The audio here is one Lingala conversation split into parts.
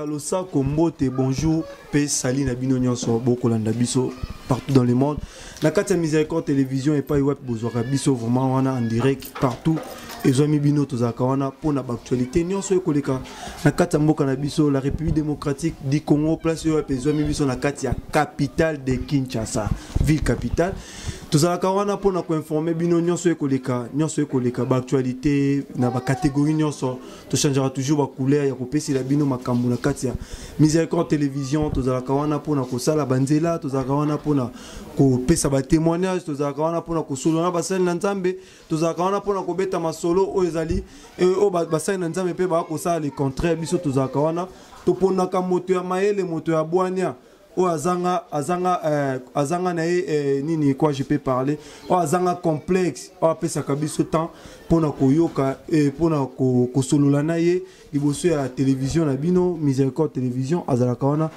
Kalosa Kombote, bonjour, P. Sali Nabino Nyonso, Bokolanda Biso, partout dans le monde. Nakata Miséricorde Télévision et pas Web Bozora Biso, vraiment, on a en direct partout. Et Zomi Bino Tozakawana pour l'actualité. Nyonso Ekoleka, Nakata Mboka Nabiso, la République démocratique du Congo, place Web et Zomi Biso Nakatia, capitale de Kinshasa, ville capitale. Tozakawana pour nous informer Bino Nyonso Ekoleka, l'actualité, na ba catégorie Nyonso, to changera toujours la couleur, ya kopesi la Bino Makambu Nakatia. Miséricorde Télévision, Tozakawana pour nous kosala banzela, Tozakawana pour nous kopesa ba témoignage, Tozakawana pour nous kosolona basali na Nzambe, Tozakawana pour nous kobeta masolo o ezali e o basali na Nzambe pe ba kosala le contraire biso Tozakawana, to ponaka moto ya maele, moto ya bwania. O azanga na nini quoi je peux parler o azanga complexe o apesa kabiso temps pona koyoka pona kosolola na ye liboso ya télévision na bino Miséricorde Télévision azalaka wana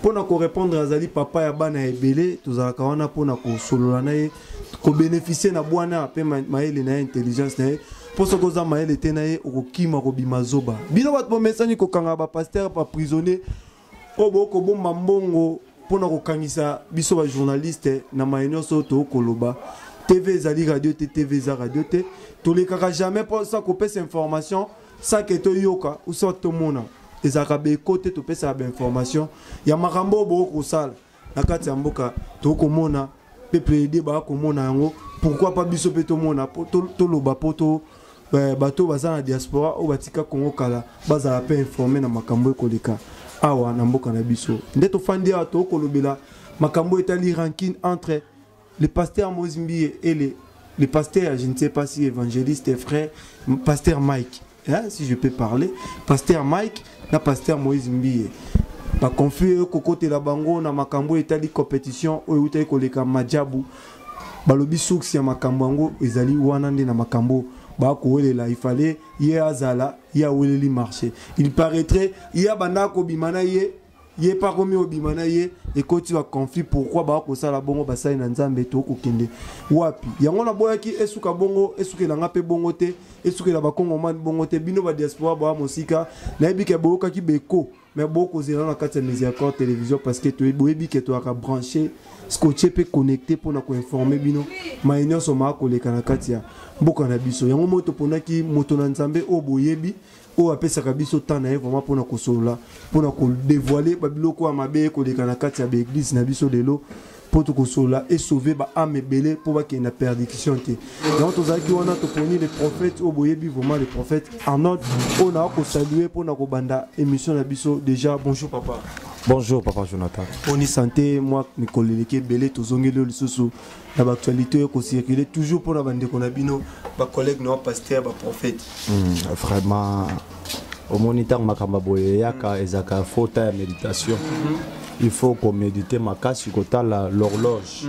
pona ko répondre azali papa ya bana ebele tozalaka wana pona kosolola na ye ko bénéficier na bwana pe maele na intelligence na ye poso koza maele te na ye okokima ko bimazoba bino bato bomesani ko kanga ba pasteur pa prisonnier obo ko bomba mbongo pona ko kangisa biso ba journaliste na maenyo so to koloba TV zali radio te TV za radio te to le kaka jamais pour ça ko pesa information ça que to yoka ou ça to mona ezaka be côté to pesa ba information ya makambo bo ko sala na kati ya mboka to ko mona peuple de ba ko mona yango pourquoi pas biso pe to mona to loba poto bato baza na diaspora o batika Congo kala baza pe informer na makambo ko leka awa na mboka na biso ndeto fandi ato kolobela makambo etali ranking entre le pasteur Moïse Mbiye et le pasteur, je ne sais pas si évangéliste et frère, pasteur Mike, hein, si je peux parler, pasteur Mike na pasteur Moïse Mbiye ba confie kokote la bango na makambo etali compétition o utali koleka majabu balobi suksi ya makambo yango ezali wana nde na makambo il fallait azala weleli marché il paraîtrait bandako bimana ye pas remis au bimana et quand tu vas conflit pourquoi ko sala bongo basai na Nzambe to ko kende wapi yango na boyaki esuka bongo esuka la ngape bongo te esuka la bakongo man bongo te bino ba diaspora ba musika na ebike boka ki beko mais beaucoup zela na kati ya Miséricorde Télévision parce que tu boyebi que tu as branché scotché pe connecté pour na ko informer bino maenyo so ma ko leka na kati ya mboka na biso yango moto ponaki moto na Nzambe o boyebi o apesa kabiso tana vraiment pour na ko sola pour na ko dévoiler babiloko ya mabe ko leka na kati ya église na biso lelo pour to ko sola et sauver ba ame belé pour ba qu'il na perdition te donc to zaki wana to poni les prophètes o boyebi vraiment les prophètes en ordre on a ko saluer pour na ko banda émission na biso déjà bonjour papa. Bonjour Papa Jonathan. On y santé, moi, mes collègues, belé, tous les le sous l'actualité, qu'on circule toujours pour la bande qu'on a bino, ma collègue, nos pasteurs, ma prophète. Vraiment, au moniteur, ma cambaboye, yaka, ezaka, faute à méditation. Il faut qu'on médite ma casse, sur l'horloge.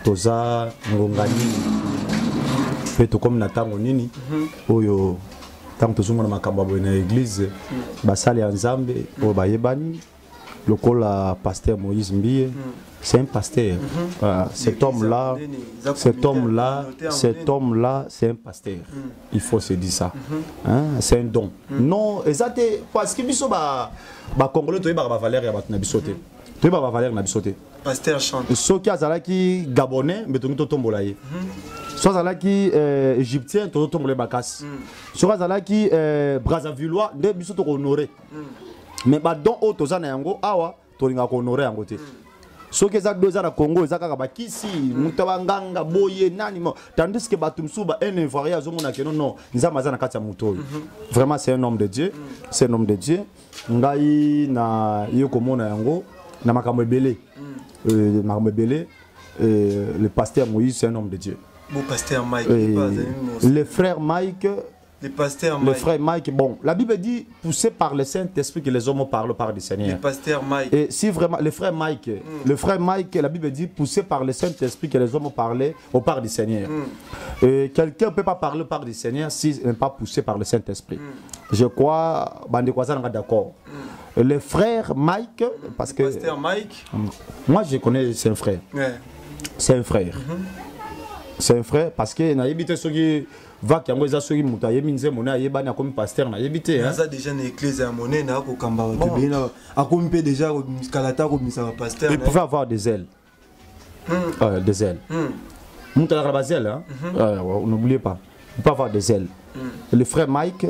Toza, ngongani, fait comme Natango Nini, oyo, tant que tout le monde m'a cambaboye dans l'église, basali en Zambé, au Bayebani. Le pasteur Moïse Mbiye, c'est un pasteur. Cet homme-là, c'est un pasteur. Il faut se dire ça. C'est un don. Non, exactement. Parce que biso ba Congolais to ba valeur ya batna bisoté. To ba valeur na bisoté. Pasteur chante. So ki azalaki gabonais, mais to tombola ye. So azalaki égyptien to tombola bakas. So azalaki Brazzavillois, de biso to honorer. Mais donc otozana yango awa tolinga ko honorer yango te soki za doza na Congo ezaka ba kisi mutabanganga boye nani mo tandis que batumsuba un ivoirien azomona que non nzamba za na kati ya muto vraiment c'est un homme de Dieu ngai na yoko mona yango na makambo ebele le pasteur Moïse c'est un homme de Dieu bon pasteur Mike le frère Mike. Le frère Mike, bon, la Bible dit poussé par le Saint-Esprit que les hommes parlent par le Seigneur. Le pasteur Mike. Et si vraiment, le frère Mike, la Bible dit poussé par le Saint-Esprit que les hommes parlent au par du Seigneur. Et quelqu'un ne peut pas parler par du Seigneur s'il n'est pas poussé par le Saint-Esprit. Je crois, Bandekwaza n'est d'accord. Le frère Mike, parce que. Le pasteur Mike. Moi je connais, c'est un frère. Ouais. C'est un frère. c'est un frère parce que na yebité soki va qui yango eza soki muta yeminze mona yebana comme pasteur na yebité hein ça déjà na église ya monnaie na ko kamba to bina akomi pe déjà ko kalata ko misa pasteur il pouvait avoir des ailes des ailes muta la bazelle hein n'oubliez pas il peut avoir des ailes le frère Mike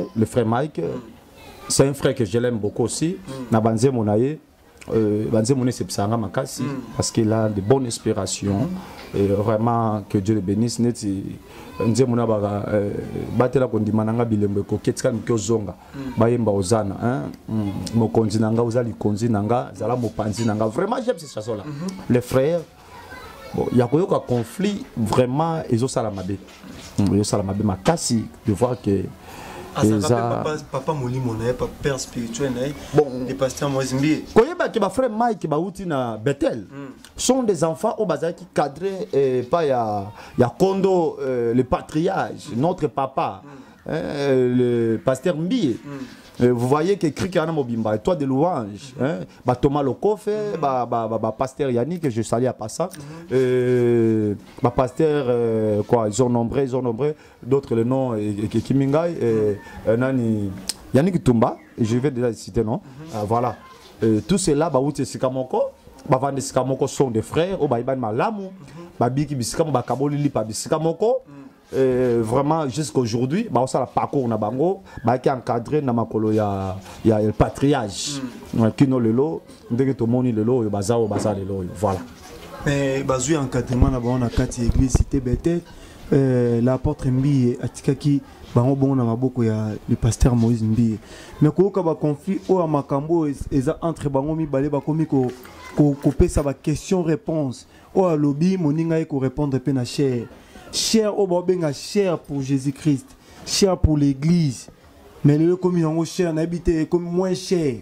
c'est un frère que je l'aime beaucoup aussi na banze monaye banze monaye c'est psanga makasi parce qu'il a de bonnes inspirations et vraiment que Dieu le bénisse neti nze mona ba batela kondima nanga bilembe ko ketika mko zonga bayemba ozana hein mokonzi nanga ozali konzi nanga zala mopanzi nanga vraiment j'aime ces chansons là les frères bon il y a un conflit vraiment ils ont ça la mabe makasi de voir que papa Molimo na pas père spirituel na bon les pasteurs Moizimbi koyeba que ba frère Mike ba uti na Bethel sont des enfants au bazar qui cadré pas ya Kondo le patriarche notre papa le pasteur Mbié vous voyez que cri kana mobimba et toi de louange hein ba Thomas Lokofe ba pasteur Yannick je salue à passant ba pasteur quoi ils ont nombreux d'autres le nom Kimingai nani Yannick Tumba je vais déjà citer non voilà tout cela ba uti sikamoko ba vande sikamoko sont des frères au ba iban malamu ba biki bisikamo ba kabolili pa bisikamoko vraiment jusqu'aujourd'hui bah ça la parcours na bango bah qui encadré na makolo ya le patriarche qui no lelo ndenge to moni lelo yo bazao lelo voilà mais bazui encadrement na bango na kati église cité Bethel l'apôtre Mbié atikaki bango bon na maboko ya le pasteur Moïse Mbié mais ko ka ba conflit o makambo eza entre bango mibale ba komi ko pesa ba question réponse o lobby moninga ko répondre pe na cher au benga cher pour Jésus-Christ, cher pour l'église. Mais le comme yango cher na habité comme moins cher.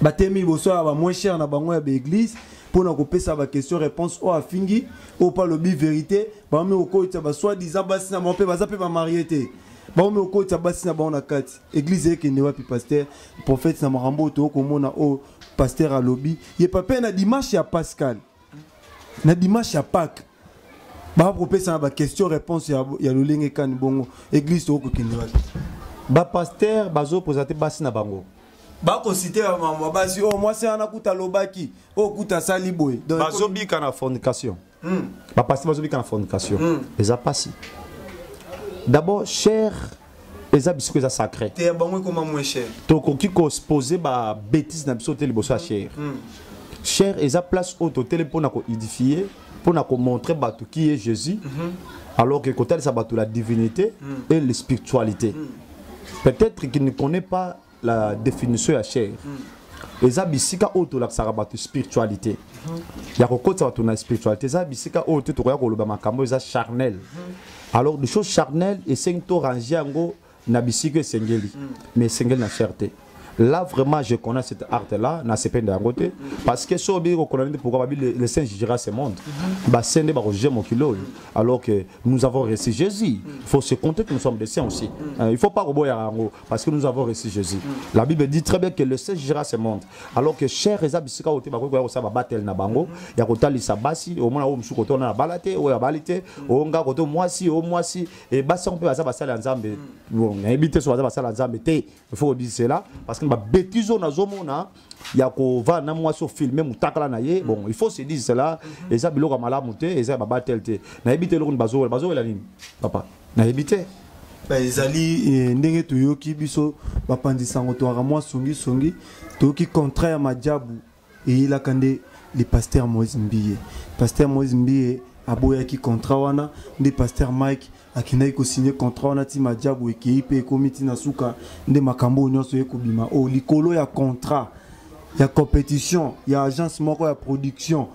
Batemi bosoa ba moins cher na bango ya l'église pour na couper ça ba question réponse au afingi au pas le vérité, ba me au ko ba soit disant ba sina mon pe ba zape ba mariété. Ba me au ko ba sina ba on a kati. Église e ke ne wa pi pasteur, prophète na marambo to ko mona au pasteur à lobby. Il pas peine na dimanche ya Pascal. Na dimanche ya Pâques. Ba propose ça ba question réponse ya lolenge kan bongo église to ko kende ba ba pasteur bazo posate basi na bango ba ko citer mama basi oh moi c'est ana kuta lobaki oh kuta sali boy bazo bika na fornication ba pasteur bazo bika na fornication eza pasi d'abord cher eza bisiko eza sacré te bango comment moins cher to ko ki ko poser ba bêtise na biso te liboso cher eza place au hôtel pour na ko édifier pour nous montrer qui est Jésus, alors que côté ça la divinité et la spiritualité. Peut-être qu'il ne connaît pas la définition de la chair. Et ça bisika auto la spiritualité. Il y a côté ça la spiritualité, ça bisika auto to ya ko loba makambo eza charnel. Alors les choses charnelles et c'est to ranger ngo na bisika sengeli, mais sengeli na cherté. Là vraiment je connais cette art là na sepende ya côté parce que so bi ko connaître pourquoi le Saint jugera ce monde ba sende ba roger mon kilo alors que nous avons reçu Jésus. Il faut se compter que nous sommes des saints aussi. Il faut pas roboya rango parce que nous avons reçu Jésus. La Bible dit très bien que le Saint jugera ce monde alors que cher ezabisika ote ba ko ça ba battle na bango ya kotali sabasi au mona o msuko to na balate o ya balite o nga ko to mwasi et basi on peut ba sala nzambe bon habiter sur ba sala nzambe te il faut dire cela parce que ba bêtise na zomona ya ko va na mwasi filmer mutakala na ye bon il faut se dire cela et ça biloko malamu te et ça ba battle te na habiter lo bazo la nini papa na habiter ba ezali ndenge toyoki biso ba pandisango to ara mwa songi toyoki contraire majabu et il a kande le pasteur Moïse Mbié aboya ki contrat wana ndi pasteur Mike akinayi ko signer contrat wana ti majabu ekipe komiti na suka nde makambo nyonso ekobima o likolo ya contrat ya compétition ya agence moko ya production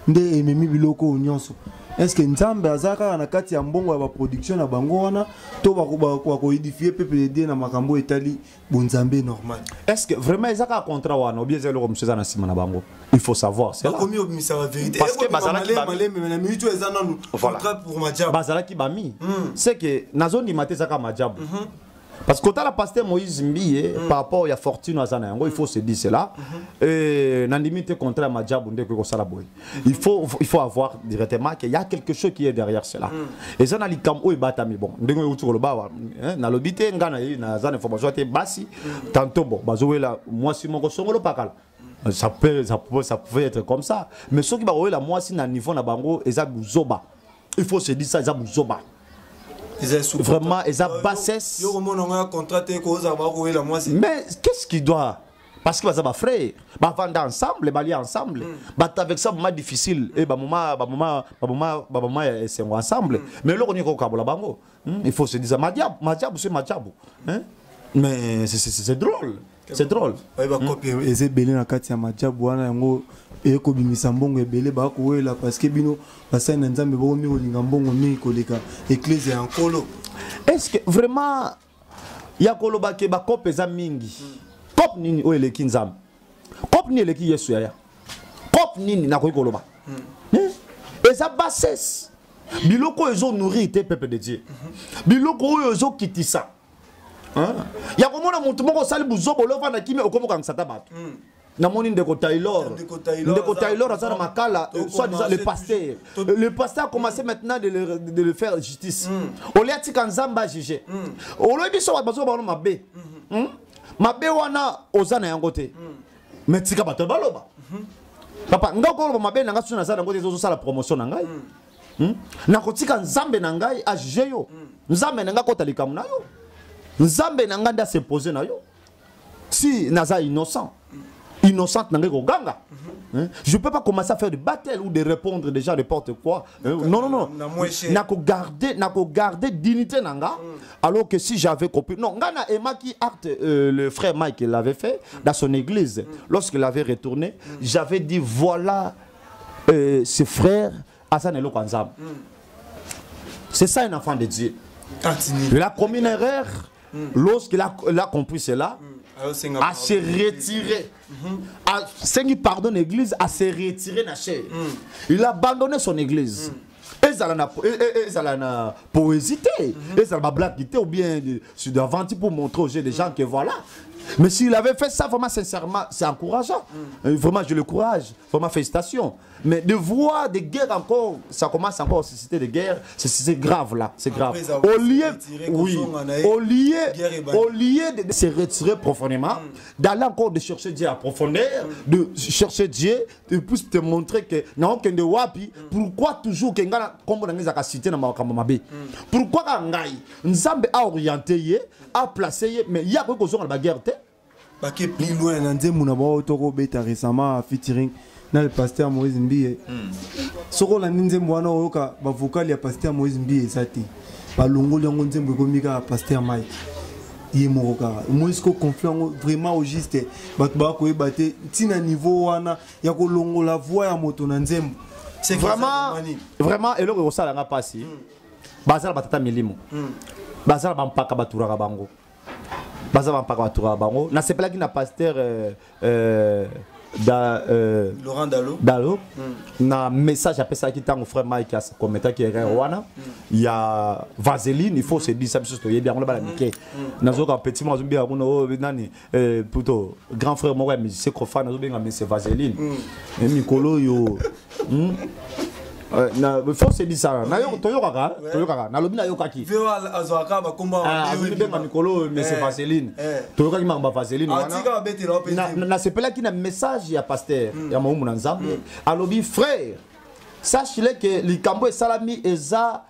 nde ememi biloko nyonso. Est-ce que nzambe azaka na kati ya mbongo ya ba production na bango wana to ba ko édifier PPD na makambo etali bonzambe normal? Est-ce que vraiment ezaka contrat wana ou bien zelo comme ça na sima na bango? Il faut savoir c'est là. Komi obimisa la vérité parce que bazala ki ba na minute ezana contrat pour majabu bazala ki ba mi c'est que na zone maté zaka majabu Parce que quand la pasteur Moïse Mbiye, par rapport à Fortune Azana, il faut se dire cela. Et dans limite contre la Madjabunde que ça la il faut avoir directement qu'il y a quelque chose qui est derrière cela. Et ça n'a li kam o batami bon. Ndenge utu ko ba na lobité ngana na zana information te basi tantôt bon bazowela moi si mon songolo pakala. Ça pouvait être comme ça. Mais ceux qui va la moi si na niveau na bango eza buzoba. Il faut se dire ça eza buzoba. Vraiment, ils ont bassesse. Mais qu'est-ce qu'il doit? Parce que va frère, va vendre ensemble, va aller ensemble. Avec ça, c'est difficile. Et maman, c'est ensemble. Mais là, on est au Kabola Bango. Il faut se dire, Madiabou, c'est Madiabou. Mais c'est drôle. C'est drôle. Et c'est belé na kati ya Madiabou wana yango et ko bimisa mbongo ebele ba ko wela parce que bino basa na nzambe bo mi olinga mbongo mi koleka église en kolo. Est-ce que vraiment ya koloba ke ba kope za mingi kop nini o eleki nzambe kop ni eleki Yesu ya kop nini na ko koloba eza bassesse biloko ezo nourrir te peuple de Dieu biloko ezo kitisa ya komona mutu moko sali buzobo lova na kimi okomoka nsata bato na moni ndeko Taylor azana makala soit disant le pasteur a commencé maintenant de le faire justice oliati kanzamba juger olobi so bazo ba mabe mabe wana ozana yango te mais tika bato baloba papa ngako mabe nanga suna zana ngote zo sala promotion na ngai na kotika nzambe na ngai a juger yo nzambe nanga kota likamu na yo nzambe nanga nda s'imposer na yo si naza innocente ganga. Je ne peux pas commencer à faire des batailles ou de répondre déjà n'importe quoi. Non. Nako garder dignité nanga. Alors que si j'avais compris. Non, ngana Emma qui acte le frère Mike l'avait fait dans son église. Lorsqu'il avait retourné, j'avais dit voilà ce frère Hassan Elo Kanzam. C'est ça un enfant de Dieu. Il a commis une erreur. Lorsqu'il a compris cela, à se retirer, à Seigneur pardonne l'église, à se retirer na chair. Il a abandonné son église. Et ça a poésie, et ça a blaguité ou bien devant pour montrer aux gens que voilà. Mais s'il avait fait ça, vraiment sincèrement, c'est encourageant. Vraiment, je le courage. Vraiment, félicitations. Mais de voir des guerres encore, ça commence encore à susciter des guerres, c'est grave là, c'est grave. Au lieu de se retirer profondément, d'aller encore de chercher Dieu à profondeur, de chercher Dieu, de plus te montrer que non que de wapi, pourquoi toujours que ngana comme on a cité dans ma mabe. Pourquoi ngai Nzambe a orienté, a placé, mais il y a quelque chose dans la guerre. Parce que plus loin, Nzembo n'a pas autoro beta récemment featuring dans le pasteur Moïse Mbiye. Soko la Nzembo wana oka ba vocal ya pasteur Moïse Mbiye sati. Ba longo longo Nzembo komika pasteur Mike. Yemoroka. Moïse ko confiant vraiment au juste. Ba ba ko ebate tina niveau wana ya ko longo la voix ya moto na Nzembo. C'est vraiment et le ça la passi. Bazala batata milimo. Bazala bampaka batura bango. Bazala bampaka batura bango. Na sepela ki na pasteur Laurent Dalo. Na message après ça qui t'a mon frère Mike a commenté qui est Rwanda. Il y a Vaseline, il faut se dire ça parce que il y a bien on a balaké. Nazo ka petit moi bien on nani plutôt grand frère moi mais c'est qu'on fait nazo bien mais c'est Vaseline. Et Mikolo yo na faut se dire ça na yo toyoka na lobi na yo kaki veo azwaka ba komba ba Mikolo mais c'est Vaseline toyoka ki mamba Vaseline na sepela ki na message ya pasteur ya mamu na nzambe alobi frère sache-le que likambo esalami eza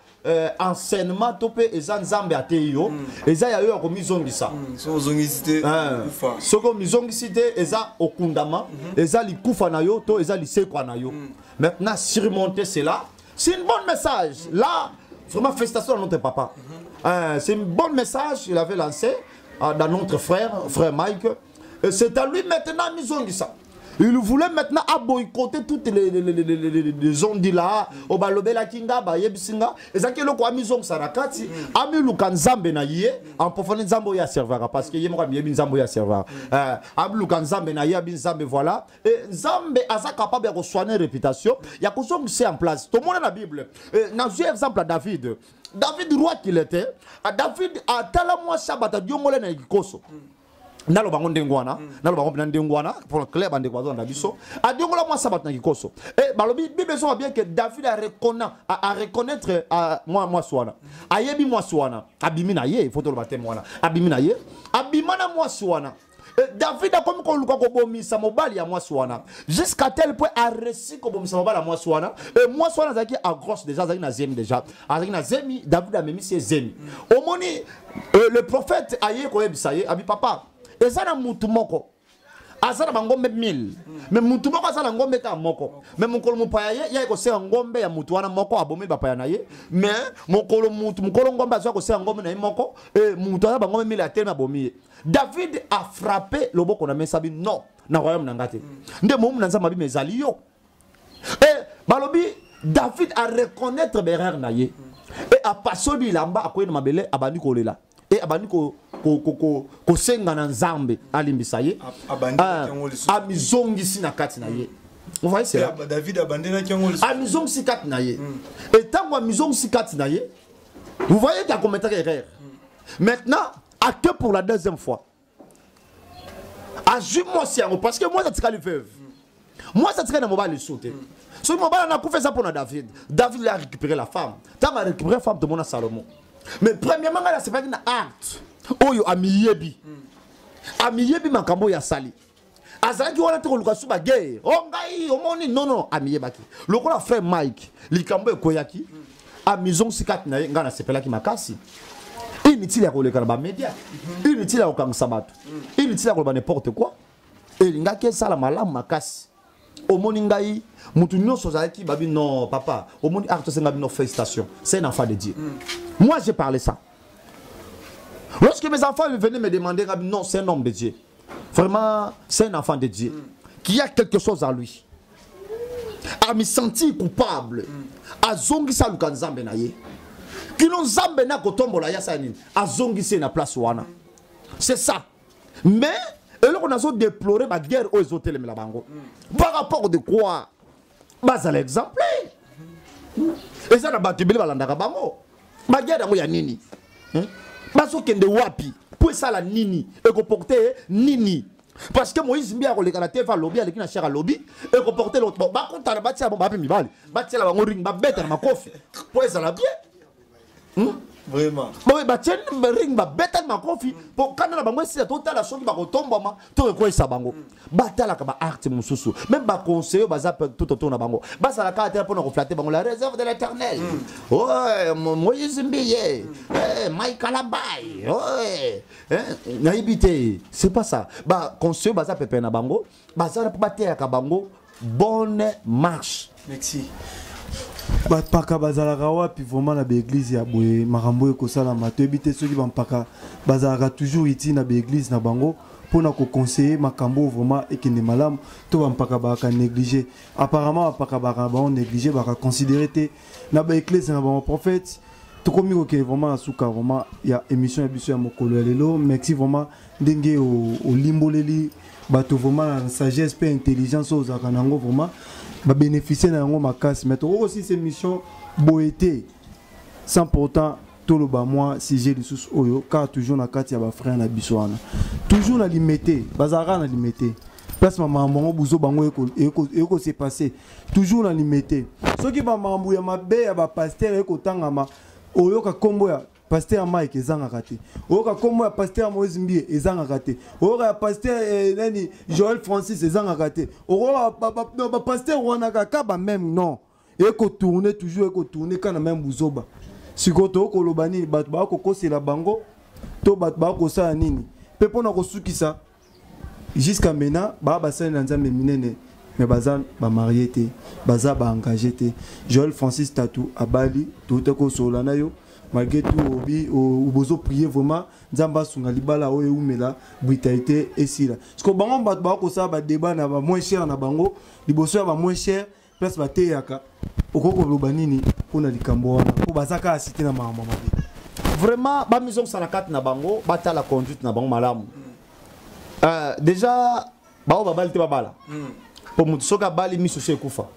enseignement topé eza nzambe ateyo eza ya yo ko mizongisa so zongisite kufa soko mizongisite eza okundama eza likufa na yo to eza lisekwa na yo. Maintenant surmonter cela c'est une bonne message là vraiment félicitations à notre papa. C'est une bonne message il avait lancé dans notre frère Mike. C'est à lui maintenant mizongisa. Il voulait maintenant boycotter toutes les ondes là, au balobela kinga, ba yebisinga, et ça qui est le quoi maison sarakati, ami lukanzambe na yé, en profondeur nzambo ya serveur, parce que yémo yebi nzambo ya serveur. Ami lukanzambe na yé, nzambe voilà, et nzambe asa capable de soigner réputation, il y a quelque chose c'est en place. Tout le monde dans la Bible. Dans un exemple à David. David roi qu'il était, David a tala moi sabata diongole na ikoso. Nalo bango ndengwana, nalo bango ndengwana pour le club ande kwazo na biso. A diongola moi sabata na ikoso. Et balobi Bible so bien que David a reconnaître moi swana. Ayebi moi swana. Abimina ye, il faut le battre moi. Abimina ye, abimana moi swana. David a comme qu'on luka kobomi sa mobali ya moi swana. Jusqu'à tel point a réussi kobomi sa mobali ya moi swana. Et moi swana zaki a grosse déjà zaki na zemi déjà. Zaki na zemi David a même si zemi. Au moni le prophète aye ko yebisaye abi papa. Ezana mutu moko. Azana bangombe 1000. Mais mutu moko azana ngombe ka moko. Mais mukolo mupaya ye ko se ngombe ya mutu wana moko abomi bapaya na ye. Mais mukolo ngombe azwa ko se ngombe na ye moko et mutu azana bangombe 1000 atema abomi. David a frappé le boko na mesabi non na royaume nangate. Nde momu nanza mabi mezali yo. Et balobi David a reconnaître berère na ye. Et a pasoli lamba akoye na mabele abandi kolela. Et abandi ko senga na nzambe alimbisa ye. Amizongi sina kati na ye. Vous voyez c'est là. David abandé na kiangoli. Amizongi si kati na ye. Et tant que amizongi si kati na ye. Vous voyez qu'il y a commentaire erreur. Maintenant à que pour la deuxième fois. Ajume-moi si parce que moi ça t'a le veuve. Moi ça t'a mobile le sauter. Ce mobile on a fait ça pour David. David a récupéré la femme. Tant a récupéré la femme de mon Salomon. Mais premièrement là c'est pas une acte. Oyo amiyebi. Amiyebi makambo ya sali. Azaki wana te koluka suba guerre. Ongai omoni non amiyebaki. Lokola frère Mike, likambo ekoyaki. Amizon sikat na ngana sepelaki makasi. Inutile ya koleka na ba média. Inutile ya kokangisa bato. Inutile ya koloba n'importe quoi. Et ngaki sala malamu makasi. Omoni ngai mutu nyonso zaki babi non papa. Omoni acte senga bino félicitations. C'est un enfant de Dieu. Moi j'ai parlé ça. Lorsque mes enfants venaient me demander non, c'est un homme de Dieu. Vraiment, c'est un enfant de Dieu. Qui a quelque chose en lui. A me sentir coupable. A zongi sa lukanzambe na ye. Qui n'ont zambe na kotombola ya sa nini. A zongi se na place wana. C'est ça. Mais et là on a déploré ma guerre aux hôtels la bango. Par rapport de quoi? Bah ça l'exemple. Et ça na batibili balandaka bango. Ma guerre yango ya nini? Baso kende wapi? Pour ça la nini et ko porter nini. Parce que Moïse mbia ko lekana tefa lobby avec na chera lobby et ko porter l'autre. Ba konta na batia bon ba pe mibali. Batia la bango ring ba beta na makofi. Pour ça la bien. Vraiment. Bon ba tien ring ba beta na makofi pour kana na bango si total la soki ba ko tomba ma to ko isa bango. Batala ka ba arte mususu. Même ba conseiller ba zap tout autour na bango. Ba ça la caractère pour nous flatter bango la réserve de l'Éternel. Ouais, Moïse mbiye. Mike Alabai. Ouais. Naïbité, c'est pas ça. Bah conseiller ba zap pepe na bango. Ba ça pour battre ka bango bonne marche. Merci. Paka bazalaka wapi vraiment na l'église ya boye makambo ekosala matebite soki bampaka bazalaka toujours iti na l'église na bango pona ko conseiller makambo vraiment ekende malamu to bampaka baka négliger apparemment bampaka baka ba négliger baka considérer te na ba église na ba prophète to komi ko ke vraiment asuka vraiment ya émission ya biso ya mokolo lelo merci vraiment ndenge o limboleli bato vraiment na sagesse pe intelligence aux akanango vraiment va bénéficier d'un gros macasse mais aussi ces missions boété sans pourtant tout le bas moi si j'ai des sous oyo car toujours na kati ya ba frère na bisoana toujours na limité bazara na limité place maman bango buzo bango eko s'est passé toujours na limité ceux qui ba mambu ya mabe ya ba pasteur eko tangama oyo ka kombo ya pasteur Mike ezanga kate oka kombo ya pasteur Moïse Mbie ezanga kate oka pasteur nani Joël Francis ezanga kate oka pasteur wana ka ba même non eko tourner toujours eko tourner kana même buzoba sikoto ko lobani bat ba ko kosela bango to bat ba ko sa nini pe pona ko sukisa jusqu'à maintenant ba basana na nzambe minene mais bazan ba marié te baza ba engagé te Joël Francis Tatou abali tout ko solana yo malgré tout au bozo prier vraiment nzamba sunga libala oyo umela brutalité et sila parce que bango bat ba ko sa ba débat na ba moins cher na bango liboso ya ba moins cher place ba teyaka okoko lobanini pona likambo wana po bazaka asité na mama mabe vraiment ba maison sanakat na bango bata la conduite na bango malamu déjà ba o babali te babala pour mutu soka bali miso sekufa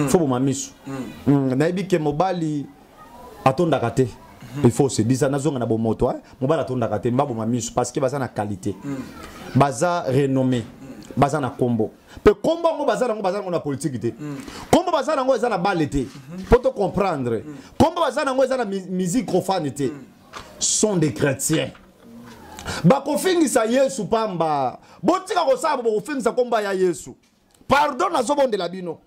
faut bo mamiso na ibike mobali atonda kate Il faut se dire ça nazonga na bomoto hein. Mobala tonda kate mbabo mamisu parce que baza na qualité. Baza renommé. Baza na combo. Pe combo ngo baza na politique té. Combo baza ngo eza na balle té. Pour te comprendre. Combo baza ngo eza na musique profane té. Sont des chrétiens. Bakofingisa Yesu pamba. Botika ko sala bokofingisa komba ya Yesu. Pardon na zo bonde la bino.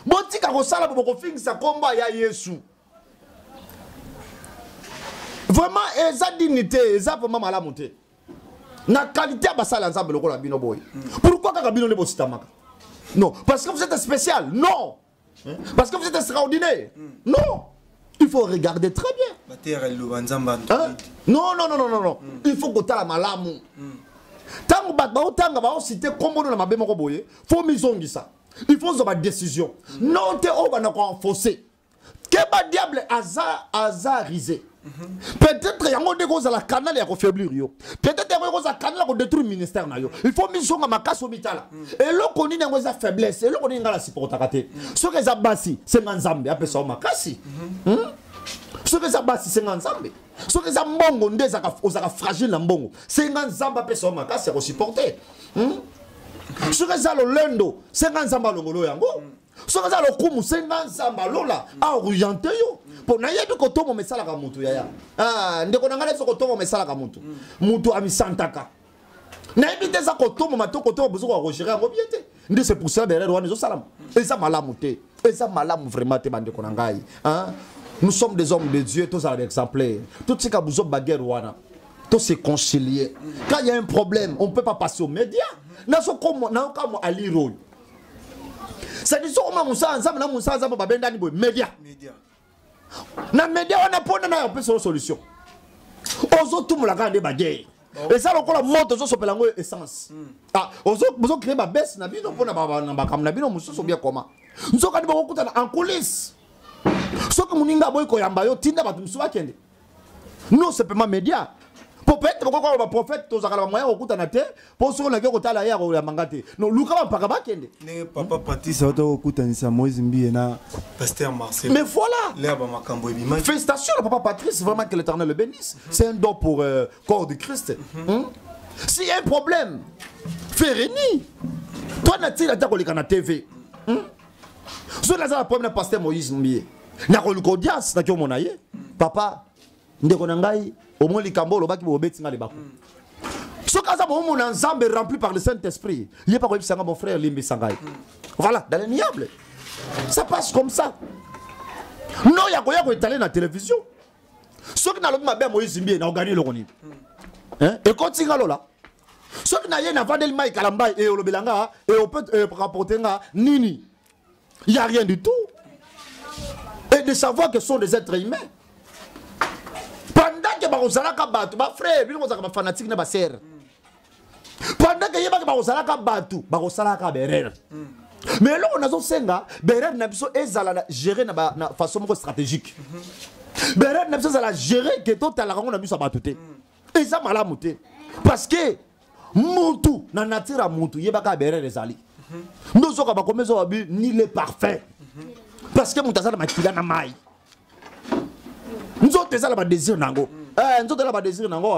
Botika ko sala bokofingisa komba ya Yesu. Vraiment, eza dignité, eza vraiment malamu te. Na qualité à basala ensemble le bino boy. Pourquoi kaka bino ne bositamaka? Non, parce que vous êtes spécial. Non. Parce que vous êtes extraordinaire. Non. Il faut regarder très bien. Hein? Non. Il faut que tu aies la malamu. Tant que tu as comme on a ma boye, faut misongisa. Il faut avoir une décision. Non, tu es au fossé. Quel diable hasardisé. Peut-être qu'il y a un canal qui a faiblir. Peut-être qu'il y a un canal qui a détruit le ministère. Il faut mettre ma casse au mital. Et là, on a une faiblesse. Et là, on a la supportation. Ce que ça bassi, c'est un Zambie. Après ça, on a cassé. Ce que ça bassi, c'est un Zambie. Ce que ça mbongo, on a fragile en bongo. C'est un Zambie. Après ça, on a cassé. On supporter. Ce que ça, le lendo, c'est un Zambie. Ce que ça, le kumu, c'est un Zambie. Lola, à orienter yo. Pour n'ayer de koto mo mesala ka mutu ya. Ah, ndeko nangale so koto mo mesala ka mutu. Mutu ami santaka. Na ebite za koto mo mato koto mo bezo ko roger ngo biete. Ndi c'est pour ça derrière wana zo salam. Et ça malamu te. Et ça malamu vraiment te bande ko nangai. Hein? Nous sommes des hommes de Dieu, tous à l'exemplaire. Tout ce ka buzo baguerre wana. Tout se concilier. Quand il y a un problème, on ne peut pas passer aux médias. Na so comme na ka mo aliro. Ça dit so comment musa ensemble na musa ensemble ba benda ni boy média. Na média on a pas na peu solution. Ozo tout la garder baguette. Et ça encore la moto zo sopela ngo essence. Ah, ozo créer ba baisse na bino pona ba kam na bino muso so bien comment. Nzo ka di ba kokutana en coulisses. So que muninga boy ko yamba yo tinda ba tumsu bakende. Non c'est pas ma média. Peut-être pourquoi on va prophète tous à moyen kokutana te pour so na ke kotala ya ko ya mangate. Non luka ba paka bakende. Ne papa Patrice auto kokutanisa Moïse Mbie na pasteur Marcel. Mais voilà. Félicitations le papa Patrice, vraiment que l'Éternel le bénisse. C'est un don pour corps de Christ. S'il y a un problème, fais réni. Toi n'a-t-il attaqué le canal TV. Si on a un problème pasteur Moïse Mbie. Na ko lukodias na ko monaye. Papa ndeko nangai au moins les cambo le baki bo betinga le bako. Ce cas où mon ensemble est rempli par le Saint-Esprit, il n'y a pas de mon frère Limbi Sangai. Voilà, dans le niable. Ça passe comme ça. Non, il y a quoi étalé dans la télévision. Ce qui n'a pas bien Moïse Mbie, n'a gagné le roni. Et continue là. Ce qui n'a rien vendu le maïk à l'ambaye et au Lobelanga et au peut rapporter Nini. Il n'y a rien du tout. Et de savoir que ce sont des êtres humains. Pendant que Barozalaka Batu, ma frère, lui, on a fanatique de ma sœur. Pendant que Yeba Barozalaka Batu, Barozalaka Berer. Mais là, on a un senga, Berer n'a pas géré de façon stratégique. Berer n'a pas géré que tout à la rencontre n'a pas battu. Et ça m'a la mouté. Parce que Moutou, na nature à Moutou, Yeba Berer les alliés. Nous sommes comme ça, ni les parfaits. Parce que Moutaza m'a tiré na maille. Nous autres, ça là désir nango. Nous autres là désir nango.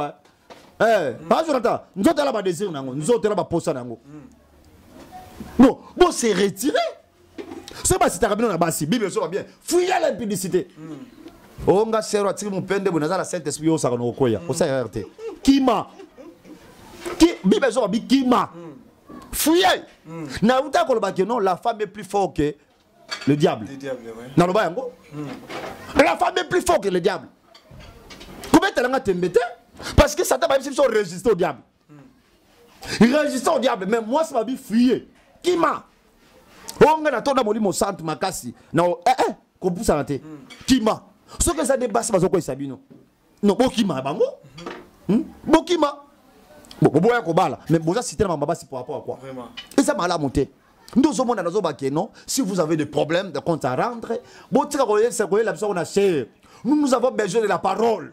Pas Jonathan. Nous autres là désir nango. Nous autres là posa nango. Non, bon c'est retiré. C'est pas si tu as bien na basi. Bible ça va bien. Fouiller l'impudicité. Onga sero atiki mupende bonaza la Saint Esprit osaka no koya. Osa RT. Kima. Qui Bible ça va bien kima. Fouiller. Na uta ko ba que non, la femme est plus forte que le diable. Le diable, ouais. Dans le bas, la femme est plus forte que le diable. Comment tu as t'embêté? Parce que Satan va dire qu'ils sont résistants au diable. Ils résistent au diable. Mais moi, ça m'a dit fuyer. Qui m'a? On a ton amour, mon centre, ma casse. Non, qu'on pousse à rater. Qui m'a? Ce que ça dépasse, c'est quoi ça, Bino? Non, bon, qui m'a? Bon, qui m'a? Bon, mais bon, ça, c'était ma base pour rapport à quoi? Vraiment. Et ça m'a la montée. Nous sommes dans nos non. Si vous avez des problèmes de compte à rendre, nous avons besoin de la parole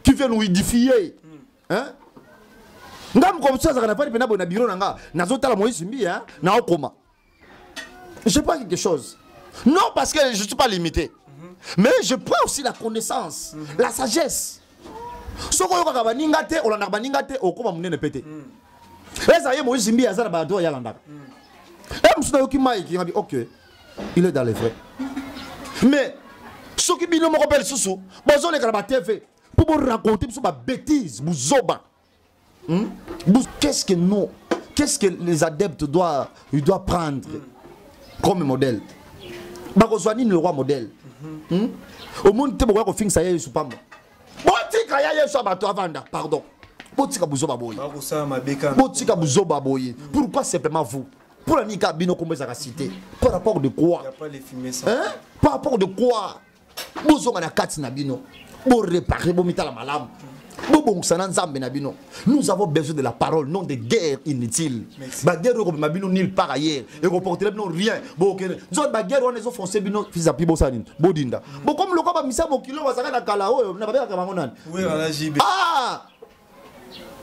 qui vient nous édifier. Hein? Je sais pas quelque chose. Non, parce que je ne suis pas limité. Mais je prends aussi la connaissance, la sagesse. Ce qu'on a baningate, on a baningate, au comment on ne pété. Et ça y est, moi je suis à ça, bah toi yalanda. Et monsieur qui m'a dit, ok, il est dans les vrais. Mais ce qui bino me rappelle sous, bon les gars TV pour vous raconter sur ma bêtise, vous zoba. Qu'est-ce que nous, qu'est-ce que les adeptes doivent prendre comme modèle? Bagozwani le roi modèle. Au monde te beaucoup fin ça y est pas moi. Botika ya yeso abato avanda, pardon. Botika buzoba boy. Botika buzoba boy. Pourquoi simplement vous? Pour la nika bino comme ça cité. Par rapport de quoi? Il y a pas les filmer ça. Hein? Par rapport de quoi? Bozonga na kati na bino. Bo réparer bo mitala malam. Bo bongsa nzambe na bino. Nous avons besoin de la parole, non de guerre inutile. Ba guerre ko mabino nulle part ailleurs. Et ko porter bino rien. Bo ke nzo ba guerre on les offensés bino fils api bo sanin. Bo dinda. Bo comme le ko ba misa bo kilo ba saka na kala o na ba ka bango nan. Oui, ala JB. Ah!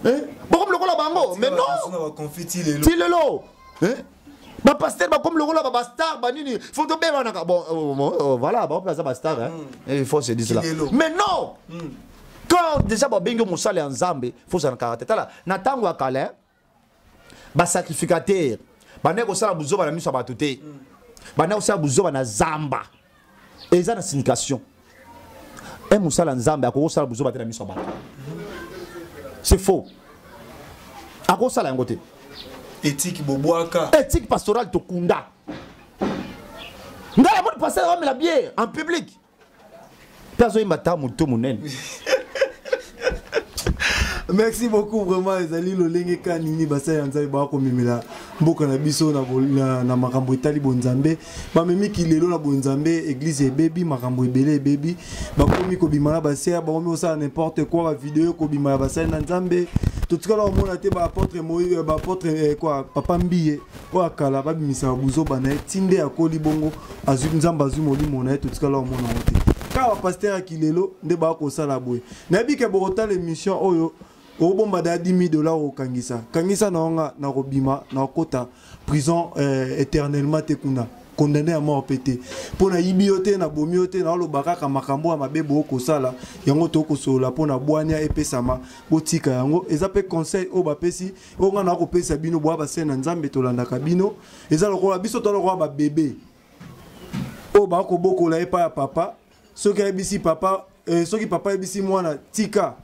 Hein? Bon comme le ko la bango, mais non. On va confetti les lots. Ti le lot. Hein? Ba pasteur ba comme le ko la ba star ba nini. Faut to be na bon voilà, ba place ba star hein. Il faut se dire cela. Mais non. Quand déjà Bengo Moussale en Zambie, il faut s'en caractère. Là, Natango à Calais, bas sacrificateur, bané ko sala buzoba na miso batute, bané ko sala buzoba na Zamba. Et ça na signification. Un Moussale en Zambie, ako sala buzoba na miso batute. C'est faux. Ako sala en côté. Éthique boboaka. Éthique pastorale tokunda. Ngala mon pasteur homme la bière en public. Personne imata muto munen. Merci beaucoup vraiment ezali lolenge kanini basa ya nzambe ba ko mimela mboka na biso na makambo etali bonzambe ba memi kilelo na bonzambe église ebebi makambo ebele ebebi ba komi ko bimana basa ba komi osala n'importe quoi ba vidéo ko bimana basa na nzambe totikala omona te ba apôtre Moïse ba apôtre quoi papa mbiye o akala ba bimisa buzo bana tinde akoli bongo azu nzamba azu molimo na totikala omona ote ka ba pasteur kilelo nde ba ko sala boy na bi ke borota l'émission oyo au bon bada $10,000 au Kangisa. Kangisa na robima na kota prison éternellement tekuna condamné à mort pété. Pour na ibiote na bomiote na lo bakaka makambo ma bebo ko sala yango to ko sola pour na boania epesama botika yango ezape conseil o bapesi o ngana ko pesa bino boa ba sena nzambe to landa kabino ezalo ko biso to lo ba bébé o ba ko boko la epa ya papa soki ebisi papa soki papa ebisi mwana tika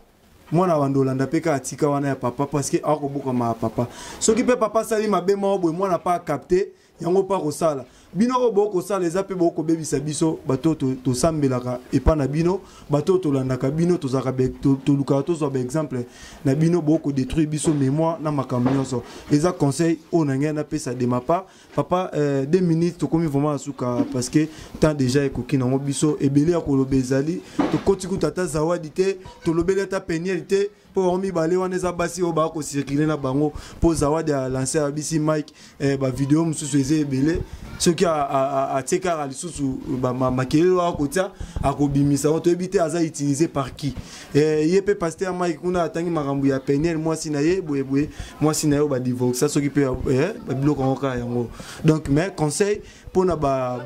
mwana wandolanda peka atika wana ya papa parce que akoboka ma papa soki pe papa sali mabe mwa mwana pa capter yango pa ko sala bino ko boko sala ezape boko bebisa biso bato to sambelaka epa na bino bato to landaka bino to zaka to luka to so exemple na bino boko détruire biso mémoire na makambo nyonso eza conseil onanga na pesa de ma part papa 2 minutes to komi vraiment asuka parce que tant déjà ekoki na ngo biso ebele ya kolobezali to koti kutata zawadi te to lobele ta pénalité pour omi balé wana eza basi o ba ko circuler na bango pour zawadi a lancer abisi Mike ba vidéo mususu eze ebele ce qui a teka lisusu ba makelelo akotia akobimisa to ebité aza utilisé par qui yepe pasteur Mike kuna atangi makambo ya pénel moi sinaye boye moi sinaye ba divorce ça ce qui peut ba bloquer encore yango donc mais conseil pour na ba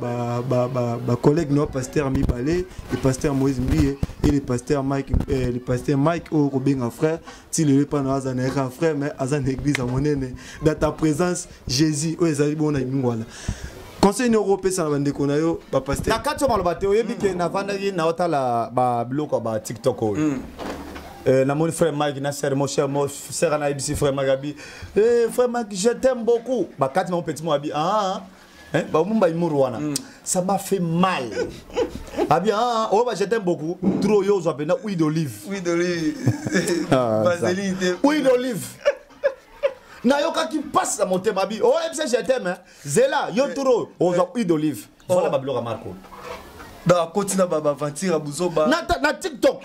collègue no pasteur Mibale le pasteur Moïse Mbiye et le pasteur Mike au Robin frère si le pas na azana frère mais azana église à monene dans ta présence Jésus o ezali bona ngwala conseil européen ça va ndeko na yo ba pasteur na kato maloba te oyebi ke na vandaki na otala ba bloko ba TikTok o na mon frère Mike na ser mon cher mon frère na ibisi frère Magabi frère Mike je t'aime beaucoup ba kati mon petit mo abi hein ba mumba imuru wana ça m'a fait mal abi oh bah je t'aime beaucoup trop yo zo bena huile d'olive vaseline huile d'olive na yo ka qui passe à mon thème abi oh je t'aime hein zela yo trop on zo huile d'olive voilà ba bloga Marco ba continue ba aventure buzoba na TikTok.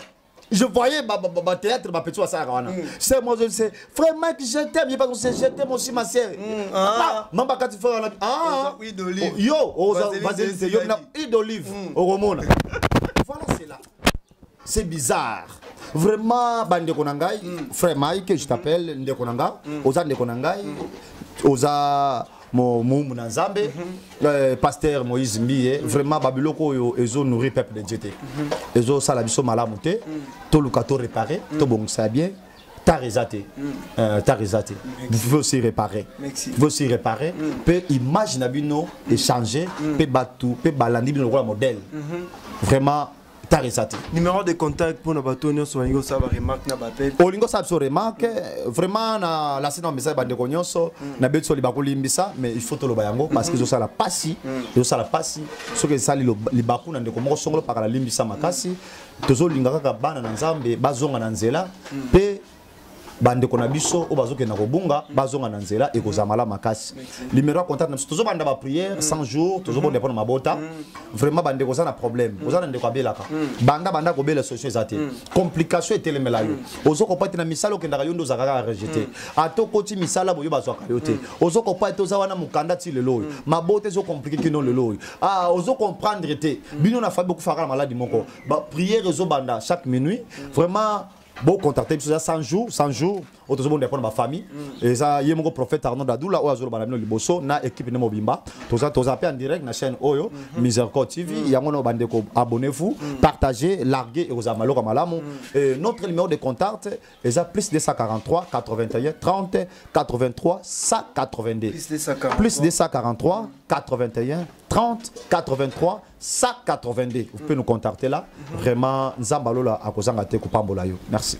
Je voyais ma théâtre, ma petite soeur. C'est moi, je sais. Frère Mike, je t'aime. Je t'aime aussi, ma soeur. Maman, quand tu fais huile d'olive. Yo, vaseline, yo, huile d'olive. Au Romona. Voilà, c'est là. C'est bizarre. Vraiment, Bande Konangai, frère Mike, je t'appelle, Ndekonanga, Oza Ndekonangai, Oza mon Nzambe, pasteur Moïse Mbiye, vraiment Babiloko ezo nourri peuple de Dieu. Ezo salabiso malamuté, to lukato réparé, to bon ça bien. T'as résaté. Vous pouvez aussi réparer. Vous pouvez aussi réparer. Peut imaginer bino échanger, peut battre, peut balander bino le modèle. Vraiment. Numéro de contact pour nos bâtons sur Olingo Saba remarque na bapel. Olingo Saba sur remarque vraiment na la scène message bande konyoso na beto li bakuli mbisa mais il faut to lo bayango parce que zo sala pasi ce que sali li bakuna ndeko moko songolo pakala limbisa makasi tozo lingaka ka bana na Nzambe bazonga na nzela pe bande kona biso o bazoke na kobunga bazonga na nzela e kozamala makasi numéro contact na tozo banda ba prière 100 jours tozo bonde pona mabota vraiment bande koza na problème kozana ndeko abelaka banda ko bela solution ezate complication etelemela yo ozo ko pati na misala okendaka yo ndo zakaka rejeter ato koti misala boyo bazwaka yo te ozo ko pati oza wana mukanda ti lelo mabota zo compliqué kino lelo ozo comprendre te bino na fa beaucoup fara maladie moko ba prière zo banda chaque minuit vraiment. Bon, contacter 100 jours, autres monde dépend de ma famille. Et ça, il y a mon prophète Arnaud Dadoula, ou Azor Balamino Liboso, na équipe de Mobimba. Tous ça, en direct na chaîne Oyo, Miséricorde TV. Il y a mon bandeko, abonnez-vous, partagez, larguez et vous amalez comme malamu. Notre numéro de contact est ça plus 243 81 30 83 182. Plus 243 81 30 83 182. Vous pouvez nous contacter là. Vraiment, Nzambalola à Kozanga te Kupambola yo. Merci.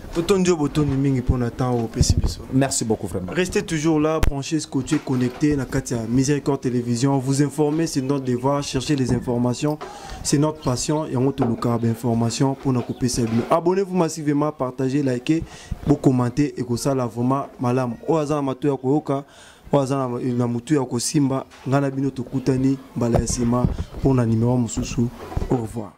Merci beaucoup vraiment. Restez toujours là, branchez, scotché, connecté. Nakatia Miséricorde Télévision. Vous informer, c'est notre devoir. Chercher les informations, c'est notre passion. Et on te le carbe information pour nous couper ces bleus. Abonnez-vous massivement, partagez, likez, vous commentez et que ça là vraiment malam. Oazan Matoya Koyoka. Oazan na mutu ya ko simba ngana bino to kutani mbala ya sima pour na numéro mususu. Au revoir.